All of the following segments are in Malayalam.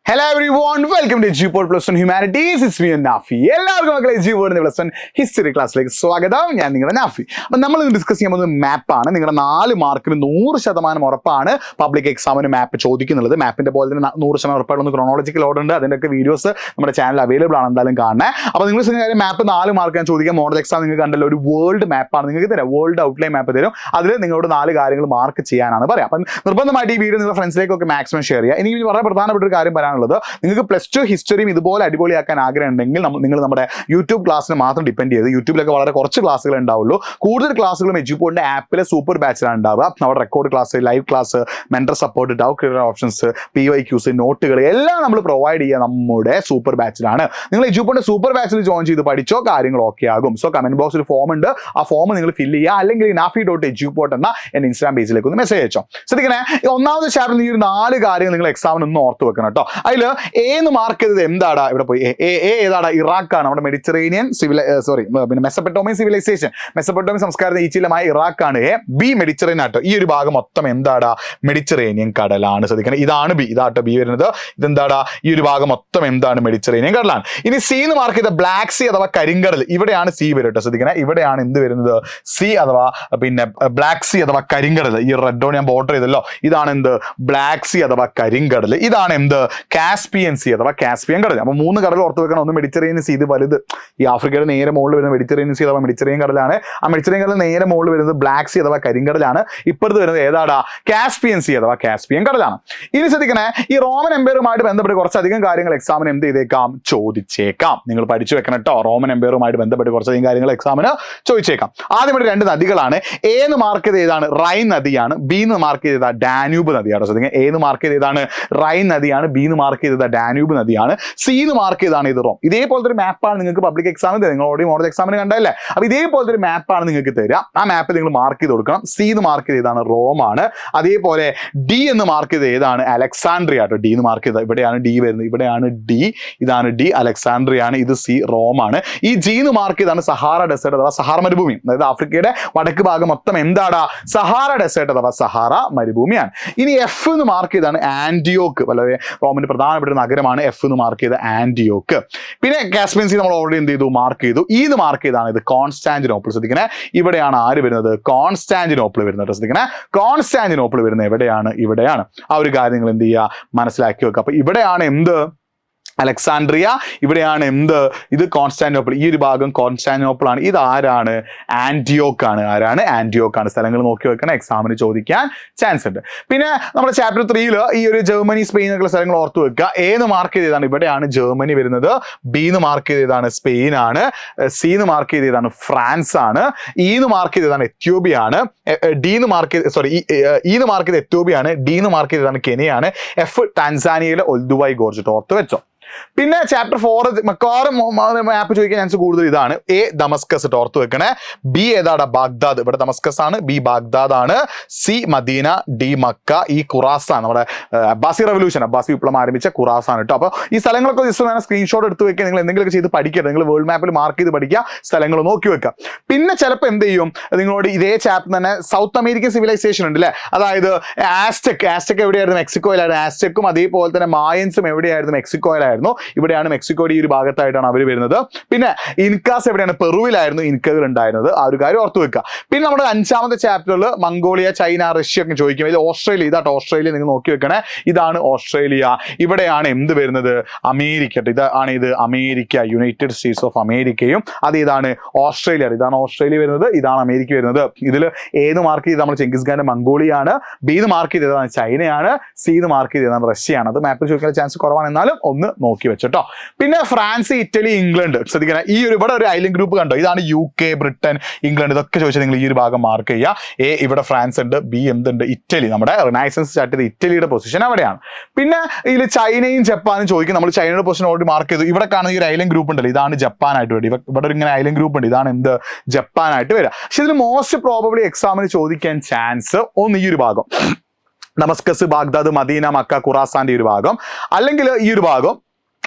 Hello everyone, welcome to G-Pod Plus One Humanities. It's me and Nafi. എല്ലാവർക്കും മക്കളെ G-Pod Plus One ഹിസ്റ്ററി ക്ലാസ്സിലേക്ക് സ്വാഗതം. ഞാൻ നിങ്ങളുടെ നാഫി. അപ്പം നമ്മൾ ഇന്ന് ഡിസ്കസ് ചെയ്യാൻ പോകുന്നത് മാപ്പാണ്. നിങ്ങളുടെ 4 മാർക്കിന് 100% ഉറപ്പാണ് പബ്ലിക് എക്സാമിന് മാപ്പ് ചോദിക്കുന്നുള്ളത്. മാപ്പിന്റെ പോലെ തന്നെ 100% ഉറപ്പായിട്ടുള്ള ക്രോണോളജിക്കൽ ഓർഡർ ഉണ്ട്. അതിൻ്റെയൊക്കെ വീഡിയോസ് നമ്മുടെ ചാനൽ അവൈലബിൾ ആണ്, എന്തായാലും കാണണേ. അപ്പോൾ നിങ്ങൾ കാര്യം മാപ്പ് 4 മാർക്ക് ഞാൻ ചോദിക്കാം. മോഡൽ എക്സാം നിങ്ങൾക്ക് കണ്ടല്ലോ, ഒരു വേൾഡ് മാപ്പാണ് നിങ്ങൾക്ക് തരാം. വേൾഡ് ഔട്ട്ലൈൻ മാപ്പ് തരും. അതിൽ നിങ്ങളോട് 4 കാര്യങ്ങൾ മാർക്ക് ചെയ്യാനാണ് പറയാം. അപ്പം നിർബന്ധമായിട്ട് ഈ വീഡിയോ നിങ്ങളുടെ ഫ്രണ്ട്സിലേക്കൊക്കെ മാക്സിമം ഷെയർ ചെയ്യുക. എനിക്ക് വളരെ പ്രധാനപ്പെട്ട ഒരു കാര്യം പറയാനുള്ളത്, നിങ്ങൾക്ക് +2 ഹിസ്റ്ററിയും ഇതുപോലെ അടിപൊളിയാക്കാൻ ആഗ്രഹം ഉണ്ടെങ്കിൽ നിങ്ങൾ നമ്മുടെ യൂട്യൂബ് ക്ലാസ്സിന് മാത്രം ഡിപ്പെൻഡ് ചെയ്ത്, യൂട്യൂബിലൊക്കെ വളരെ കുറച്ച് ക്ലാസ്സുകൾ ഉണ്ടാവുള്ളൂ. കൂടുതൽ ക്ലാസ്സുകളും എഡ്യൂപോഡിന്റെ ആപ്പിലെ സൂപ്പർ ബാച്ചിലാണ് ഉണ്ടാവുക. നമ്മുടെ record class, live class, mentor support, doubt clear options, PYQs, നോട്ടുകൾ എല്ലാം നമ്മൾ പ്രൊവൈഡ് ചെയ്യുക നമ്മുടെ സൂപ്പർ ബാച്ചിലാണ്. നിങ്ങൾ എഡ്യൂപോഡിന്റെ സൂപ്പർ ബാച്ചിൽ ജോയിൻ ചെയ്ത് പഠിച്ചോ കാര്യങ്ങൾ ഓക്കെ ആകും. സോ കമന്റ് ബോക്സിൽ ഫോം ഉണ്ട്, ആ ഫോം നിങ്ങൾ ഫില്ല് ചെയ്യുക. അല്ലെങ്കിൽ nafi.edupod എന്ന എൻ്റെ ഇൻസ്റ്റാഗ്രാം പേജിലേക്ക് ഒന്ന് മെസ്സേജ് അയച്ചോ. ശ്രദ്ധിക്കണേ, ഒന്നാമത്തെ ചാപ്റ്ററിൽ ഈ ഒരു 4 കാര്യങ്ങൾ നിങ്ങൾ എക്സാമിന് ഒന്ന് ഓർത്ത് വെക്കണം കേട്ടോ. അതിൽ എന്ന് മാർക്ക് ചെയ്തത് എന്താടാ? ഇവിടെ പോയി ഏതാടാ? ഇറാഖാണ്. നമ്മുടെ മെഡിറ്ററേനിയൻ പിന്നെ മെസപ്പൊട്ടോമിയൻ സിവിലൈസേഷൻ, മെസപ്പൊട്ടോമിയൻ സംസ്കാരത്തിന് ഈച്ചിലമായ ഇറാഖാണ്. ബി മെഡിറ്ററേനിയൻ ആട്ടോ. ഈ ഒരു ഭാഗം മൊത്തം എന്താടാ? മെഡിറ്ററേനിയൻ കടലാണ്. ശ്രദ്ധിക്കണം, ഇതാണ് ബി, ഇതാട്ടോ ബി വരുന്നത്. ഇതെന്താടാ? ഈ ഒരു ഭാഗം മൊത്തം എന്താണ്? മെഡിറ്ററേനിയൻ കടലാണ്. ഇനി സി എന്ന് മാർക്ക് ചെയ്ത ബ്ലാക്ക് സി അഥവാ കരിങ്കടൽ, ഇവിടെയാണ് സി വരും കേട്ടോ. ശ്രദ്ധിക്കണം, ഇവിടെയാണ് എന്ത് വരുന്നത്? സി അഥവാ പിന്നെ ബ്ലാക്ക് സി അഥവാ കരിങ്കടൽ. ഈ റെഡോ ഞാൻ ബോർഡർ ചെയ്തല്ലോ, ഇതാണ് എന്ത്? ബ്ലാക്ക് സി അഥവാ കരിങ്കടൽ. ഇതാണ് എന്ത്? കാസ്പിയൻ സി അഥവാ കാസ്പിയൻ കടൽ. അപ്പൊ 3 കടൽ ഓർത്ത് വെക്കണം. ഒന്ന് മെഡിറ്ററേനിയൻ സി, ഇത് വലുത് ഈ ആഫ്രിക്കയുടെ നേരെ മുകളിൽ വരുന്ന മെഡിറ്ററേനിയൻ സി അഥവാ മെഡിറ്ററേനിയൻ കടലാണ്. ആ മെഡിറ്ററേനിയൻ കടൽ നേരെ മുകളിൽ വരുന്നത് ബ്ലാക്ക് സി അഥവാ കരിങ്കടലാണ്. ഇപ്പുറത്ത് വരുന്നത് ഏതാടാ? കാസ്പിയൻ സി അഥവാ കാസ്പിയൻ കടലാണ്. ഇനി ശ്രദ്ധിക്കണേ, ഈ റോമൻ എംപയറുമായിട്ട് ബന്ധപ്പെട്ട് കുറച്ചധികം കാര്യങ്ങൾ എക്സാമിന് എന്ത് ചെയ്തേക്കാം? ചോദിച്ചേക്കാം. നിങ്ങൾ പഠിച്ചു വെക്കണം കേട്ടോ. റോമൻ എംപയറുമായിട്ട് ബന്ധപ്പെട്ട് കുറച്ചധികം കാര്യങ്ങൾ എക്സാമിന് ചോദിച്ചേക്കാം. ആദ്യം 2 നദികളാണ്. എ എന്ന് മാർക്ക് ചെയ്ത് ഏതാണ്? റൈൻ നദിയാണ്. ബി എന്ന് മാർക്ക് ചെയ്ത ഡാന്യൂബ് നദിയാണ്. ശ്രദ്ധിക്കുക, എ എന്ന് മാർക്ക് ചെയ്ത് ഏതാണ്? റൈൻ നദിയാണ്. ബി എന്ന് മാർക്ക് ചെയ്ത ഡാന്യൂബ് നദിയാണ്. സി എന്ന് മാർക്ക് ചെയ്താണ് ഇത് റോം. ഇതേപോലത്തെ ഒരു മാപ്പാണ് നിങ്ങൾക്ക് പബ്ലിക് എക്സാമിന് തരുക. നിങ്ങൾ ഓൾറെഡി മോഡൽ എക്സാമിന് കണ്ടല്ലേ? അപ്പൊ ഇതേപോലത്തെ ഒരു മാപ്പാണ് നിങ്ങൾക്ക് തരിക. ആ മാപ്പ് നിങ്ങൾ മാർക്ക് ചെയ്ത് കൊടുക്കണം. സി എന്ന് മാർക്ക് ചെയ്ത് ഏതാണ്? റോം ആണ്. അതേപോലെ ഡി എന്ന് മാർക്ക് ചെയ്ത് ഏതാണ്? അലക്സാൻഡ്രിയ ആട്ടോ. ഡി എന്ന് മാർക്ക് ചെയ്ത ഇവിടെയാണ് ഡി വരുന്നത്, ഇവിടെയാണ് ഡി, ഇതാണ് ഡി, അലക്സാൻഡ്രിയ ആണ്. ഇത് സി, റോം ആണ്. ഈ ജി എന്ന് മാർക്ക് ചെയ്താണ് സഹാറ ഡെസേർട്ട് അഥവാ സഹാറ മരുഭൂമി. അതായത് ആഫ്രിക്കയുടെ വടക്ക് ഭാഗം മൊത്തം എന്താടാ? സഹാറ ഡെസേർട്ട് അഥവാ സഹാറ മരുഭൂമിയാണ്. ഇനി എഫ് എന്ന് മാർക്ക് ചെയ്താണ് ആന്റിയോക്ക്. വളരെ റോമിന്റെ പ്രധാനപ്പെട്ട ഒരു നഗരമാണ് എഫ് എന്ന് മാർക്ക് ചെയ്ത ആന്റിയോക്ക്. പിന്നെ കാസ്പിയൻ സി നമ്മൾ ഓൾറെഡി എന്ത് ചെയ്തു? മാർക്ക് ചെയ്തു. ഈ ഇത് മാർക്ക് ചെയ്താണ് ഇത് കോൺസ്റ്റാന്റിനോപ്പിൾ. ശ്രദ്ധിക്കണേ, ഇവിടെയാണ് ആര് വരുന്നത്? കോൺസ്റ്റാന്റിനോപ്പിൾ വരുന്നത്. ശ്രദ്ധിക്കണേ, കോൺസ്റ്റാന്റിനോപ്പിൾ വരുന്നത് എവിടെയാണ്? ഇവിടെയാണ്. ആ ഒരു കാര്യം നിങ്ങൾ എന്ത് ചെയ്യുക? മനസ്സിലാക്കി വെക്കുക. അപ്പൊ ഇവിടെയാണ് എന്ത്? അലക്സാൻഡ്രിയ. ഇവിടെയാണ് എന്ത്? ഇത് കോൺസ്റ്റാന്റിനോപ്പിൾ. ഈ ഒരു ഭാഗം കോൺസ്റ്റാന്റിനോപ്പിൾ ആണ്. ഇത് ആരാണ്? ആന്റിയോക്ക് ആണ്. ആരാണ്? ആന്റിയോക്ക് ആണ്. സ്ഥലങ്ങൾ നോക്കി വെക്കണം, എക്സാമിന് ചോദിക്കാൻ ചാൻസ് ഉണ്ട്. പിന്നെ നമ്മുടെ ചാപ്റ്റർ 3 ഈ ഒരു ജർമ്മനി, സ്പെയിൻ ഒക്കെ സ്ഥലങ്ങൾ ഓർത്ത് വെക്കുക. എ എന്ന് മാർക്ക് ചെയ്തതാണ് ഇവിടെയാണ് ജർമ്മനി വരുന്നത്. ബി എന്ന് മാർക്ക് ചെയ്തതാണ് സ്പെയിൻ ആണ്. സി എന്ന് മാർക്ക് ചെയ്തതാണ് ഫ്രാൻസ് ആണ്. ഇ എന്ന് മാർക്ക് ചെയ്തതാണ് എത്യോപ്യ ആണ്. ഡി എന്ന് മാർക്ക് ചെയ്ത് ഇ എന്ന് മാർക്ക് ചെയ്ത് എത്യോപ്യ ആണ്. ഡി എന്ന് മാർക്ക് ചെയ്തതാണ് കെനിയാണ്. F ടാൻസാനിയയിലെ ഒൽദുവായ് gorge. ഓർത്ത് വെച്ചോ. പിന്നെ ചാപ്റ്റർ 4 മിക്കവാറും മാപ്പ് ചോദിക്കാൻ ചാൻസ് കൂടുതൽ ഇതാണ്. എ ദമസ്കസ് ഓർത്ത് വെക്കണേ. ബി ഏതാടാ? ബാഗ്ദാദ്. ഇവിടെ ദമസ്കസ് ആണ്. ബി ബാഗ്ദാദ് ആണ്. C Medina. D Mecca. ഈ ഖുറാസാൻ, നമ്മുടെ അബ്ബാസി റവല്യൂഷൻ, അബ്ബാസി വിപ്ലവം ആരംഭിച്ച ഖുറാസാൻ കേട്ടോ. അപ്പോൾ ഈ സ്ഥലങ്ങളൊക്കെ ജസ്റ്റ് വേണം സ്ക്രീൻഷോട്ട് എടുത്ത് വെക്കുക. നിങ്ങൾ എന്തെങ്കിലുമൊക്കെ ചെയ്ത് പഠിക്കരുത്. നിങ്ങൾ വേൾഡ് മാപ്പിൽ മാർക്ക് ചെയ്ത് പഠിക്കുക, സ്ഥലങ്ങൾ നോക്കി വെക്കുക. പിന്നെ ചിലപ്പോൾ എന്ത് ചെയ്യും, നിങ്ങളോട് ഇതേ ചാപ്റ്റർ തന്നെ സൗത്ത് അമേരിക്കൻ സിവിലൈസേഷൻ ഉണ്ട് അല്ലേ? അതായത് ആസ്റ്റെക് എവിടെയായിരുന്നു? മെക്സിക്കോയിലായിരുന്നു. ആസ്റ്റെക്കും അതേപോലെ തന്നെ മായൻസും എവിടെയായിരുന്നു? മെക്സിക്കോയിലായിരുന്നു. ഇവിടെയാണ് മെക്സിക്കോയുടെ ഈ ഒരു ഭാഗത്തായിട്ടാണ് അവർ വരുന്നത്. പിന്നെ ഇൻകാസ് എവിടെയാണ്? പെറുവിലായിരുന്നു ഇൻകകൾ ഉണ്ടായിരുന്നത്. ആ ഒരു കാര്യം ഓർത്ത് വെക്കുക. പിന്നെ നമ്മുടെ 5ാമത്തെ ചാപ്റ്ററിൽ മംഗോളിയ, ചൈന, റഷ്യ ഒക്കെ ചോദിക്കും. ഇത് ഓസ്ട്രേലിയ. ഇതാട്ടോ ഓസ്ട്രേലിയ. നിങ്ങൾ നോക്കി വെക്കണേ. ഇതാണ് ഓസ്ട്രേലിയ. ഇവിടെയാണ് എന്ത് വരുന്നത്? അമേരിക്ക. ഇതാണ് ഇത് അമേരിക്ക, യുണൈറ്റഡ് സ്റ്റേറ്റ്സ് ഓഫ് അമേരിക്കയും. അത് ഇതാണ് ഓസ്ട്രേലിയ. ഇതാണ് ഓസ്ട്രേലിയ വരുന്നത്, ഇതാണ് അമേരിക്ക വരുന്നത്. ഇതിൽ ഏത് മാർക്ക് ചെയ്ത് നമ്മൾ ചെങ്കിസ് ഖാന്റെ മംഗോളിയാണ്. ബി എന്ന് മാർക്ക് ചെയ്തതാണ് ചൈനയാണ്. സി എന്ന് മാർക്ക് ചെയ്തതാണ് റഷ്യയാണ്. അത് മാപ്പിൽ ചോദിക്കാൻ ചാൻസ് കുറവാണ്, എന്നാലും ഒന്ന് നോക്കി വെച്ചോ. പിന്നെ ഫ്രാൻസ്, ഇറ്റലി, ഇംഗ്ലണ്ട്. ശ്രദ്ധിക്കണം, ഈ ഒരു ഇവിടെ ഒരു ഐലൻഡ് ഗ്രൂപ്പ് കണ്ടോ? ഇതാണ് UK, ബ്രിട്ടൻ, ഇംഗ്ലണ്ട്. ഇതൊക്കെ ചോദിച്ചാൽ നിങ്ങൾ ഈ ഒരു ഭാഗം മാർക്ക് ചെയ്യുക. എ ഇവിടെ ഫ്രാൻസ് ഉണ്ട്. ബി എന്തുണ്ട്? ഇറ്റലി. നമ്മുടെ റിനൈസൻസ് സ്റ്റാർട്ട് ചെയ്ത ഇറ്റലിയുടെ പൊസിഷൻ അവിടെയാണ്. പിന്നെ ഇതിൽ ചൈനയും ജപ്പാനും ചോദിക്കും. നമ്മൾ ചൈനയുടെ പൊസിഷൻ ഓൾറെഡി മാർക്ക് ചെയ്തു. ഇവിടെ കാണുന്ന ഈ ഒരു ഐലൻഡ് ഗ്രൂപ്പ് ഉണ്ടല്ലോ, ഇതാണ് ജപ്പാനായിട്ട് വരിക. ഇവിടെ ഇങ്ങനെ ഐലൻഡ് ഗ്രൂപ്പ് ഉണ്ട്, ഇതാണ് എന്ത്? ജപ്പാനായിട്ട് വരിക. പക്ഷെ ഇതിൽ മോസ്റ്റ് പ്രോബബ്ലി എക്സാമിന് ചോദിക്കാൻ ചാൻസ് ഒന്ന് ഈ ഒരു ഭാഗം, ദമസ്കസ്, ബാഗ്ദാദ്, മദീന, മക്ക, ഖുറാസാന്റെ ഈ ഒരു ഭാഗം, അല്ലെങ്കിൽ ഈ ഒരു ഭാഗം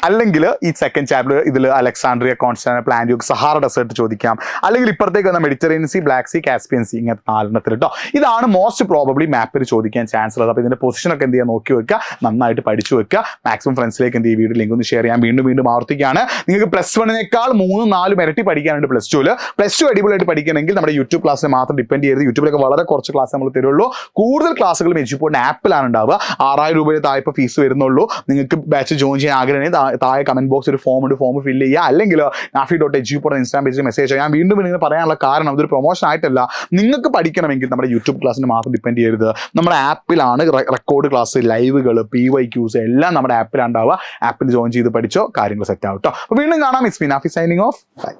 അല്ലെങ്കിൽ ഈ സെക്കൻഡ് ചാപ്റ്റർ ഇതിൽ അലക്സാണ്ട്രിയ, കോൺസ്റ്റാന്റിനോപ്പിൾ, പ്ലാന്റിയോക്ക്, സഹാറ ഡെസേർട്ട് ചോദിക്കാം. അല്ലെങ്കിൽ ഇപ്പുറത്തേക്ക് വന്ന Mediterranean Sea, Black Sea, Caspian Sea, ഇങ്ങനത്തെ 4 കേട്ടോ. ഇതാണ് മോസ്റ്റ് പ്രോബബ്ലി മാപ്പിൽ ചോദിക്കാൻ ചാൻസ് ഉള്ളത്. അപ്പോൾ ഇതിന്റെ പൊസിഷൻ ഒക്കെ എന്ത് ചെയ്യാൻ നോക്കി വെക്കുക, നന്നായിട്ട് പഠിച്ചു വെക്കുക. മാക്സിമം ഫ്രണ്ട്സിലേക്ക് എന്ത് ഈ വീഡിയോ ലിങ്ക് ഒന്ന് ഷെയർ ചെയ്യാൻ വീണ്ടും ആവർത്തിക്കുകയാണ്. നിങ്ങൾക്ക് +1 3-4 ഇരട്ടി പഠിക്കാനുണ്ട് +2. +2 അടിപൊളിയായിട്ട് പഠിക്കണമെങ്കിൽ നമ്മുടെ യൂട്യൂബ് ക്ലാസ്സിനെ മാത്രം ഡിപ്പെൻഡ് ചെയ്ത്, യൂട്യൂബിലൊക്കെ വളരെ കുറച്ച് ക്ലാസ് നമ്മൾ തരുള്ളൂ. കൂടുതൽ ക്ലാസ്സുകളും എഡ്യൂപോർട്ടിന്റെ ആപ്പിലാണ് ഉണ്ടാവുക. 6000 രൂപയുടെ താഴെ ഇപ്പോൾ ഫീസ് വരുന്നുള്ളൂ. നിങ്ങൾക്ക് ബാച്ച് ജോയിൻ ചെയ്യാൻ ആഗ്രഹം താഴെ കമന്റ് ബോക്സ് ഒരു ഫോം ഫില്ല് ചെയ്യുക. അല്ലെങ്കിൽ nafi.edu ഇൻസ്റ്റാഗ്രാം പേജിൽ മെസ്സേജ് ചെയ്യുക. ഞാൻ വീണ്ടും ഇങ്ങനെ പറയാനുള്ള കാരണം ഇതൊരു പ്രൊമോഷൻ ആയിട്ടല്ല. നിങ്ങൾക്ക് പഠിക്കണമെങ്കിൽ നമ്മുടെ യൂട്യൂബ് ക്ലാസ്സിന് മാത്രം ഡിപ്പെൻഡ് ചെയ്യരുത്. നമ്മുടെ ആപ്പിലാണ് റെക്കോർഡ് ക്ലാസ്, ലൈവുകൾ, PYQs എല്ലാം നമ്മുടെ ആപ്പിലാണ് ഉണ്ടാവുക. ആപ്പിൽ ജോയിൻ ചെയ്ത് പഠിച്ചോ, കാര്യങ്ങൾ സെറ്റ് ആവും കേട്ടോ. അപ്പോൾ വീണ്ടും കാണാം. It's me Nafi signing off. By.